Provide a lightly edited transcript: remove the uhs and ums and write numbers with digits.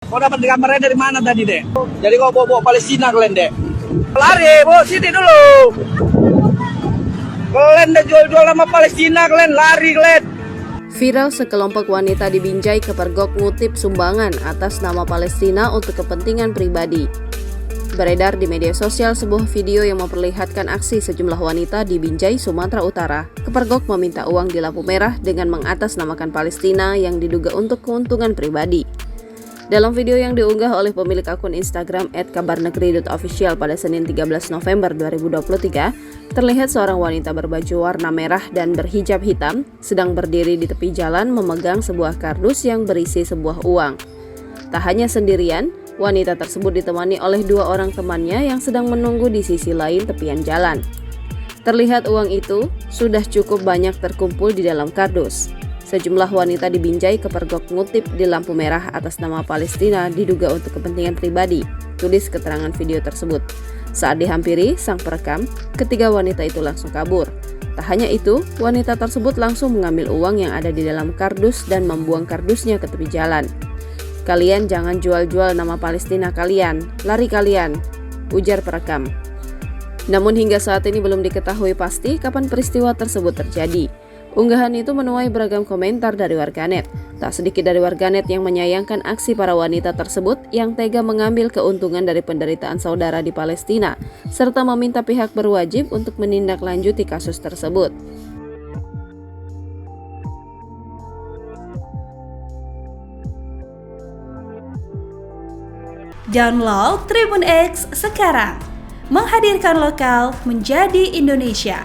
Kau dapat gambarnya dari mana tadi, Dek? Jadi kau bawa Palestina kalian, Dek? Lari, bawa sini dulu. Kalian udah jual-jual sama Palestina, kalian lari, kalian. Viral sekelompok wanita di Binjai kepergok ngutip sumbangan atas nama Palestina untuk kepentingan pribadi. Beredar di media sosial sebuah video yang memperlihatkan aksi sejumlah wanita di Binjai, Sumatera Utara, kepergok meminta uang di lampu merah dengan mengatasnamakan Palestina yang diduga untuk keuntungan pribadi. Dalam video yang diunggah oleh pemilik akun Instagram @kabarnegeri.official pada Senin 13 November 2023, terlihat seorang wanita berbaju warna merah dan berhijab hitam sedang berdiri di tepi jalan memegang sebuah kardus yang berisi sebuah uang. Tak hanya sendirian, wanita tersebut ditemani oleh dua orang temannya yang sedang menunggu di sisi lain tepian jalan. Terlihat uang itu sudah cukup banyak terkumpul di dalam kardus. Sejumlah wanita di Binjai kepergok ngutip di lampu merah atas nama Palestina diduga untuk kepentingan pribadi, tulis keterangan video tersebut. Saat dihampiri sang perekam, ketiga wanita itu langsung kabur. Tak hanya itu, wanita tersebut langsung mengambil uang yang ada di dalam kardus dan membuang kardusnya ke tepi jalan. "Kalian jangan jual-jual nama Palestina kalian, lari kalian," ujar perekam. Namun hingga saat ini belum diketahui pasti kapan peristiwa tersebut terjadi. Unggahan itu menuai beragam komentar dari warganet. Tak sedikit dari warganet yang menyayangkan aksi para wanita tersebut yang tega mengambil keuntungan dari penderitaan saudara di Palestina, serta meminta pihak berwajib untuk menindaklanjuti kasus tersebut. Download Tribun X sekarang, menghadirkan lokal menjadi Indonesia.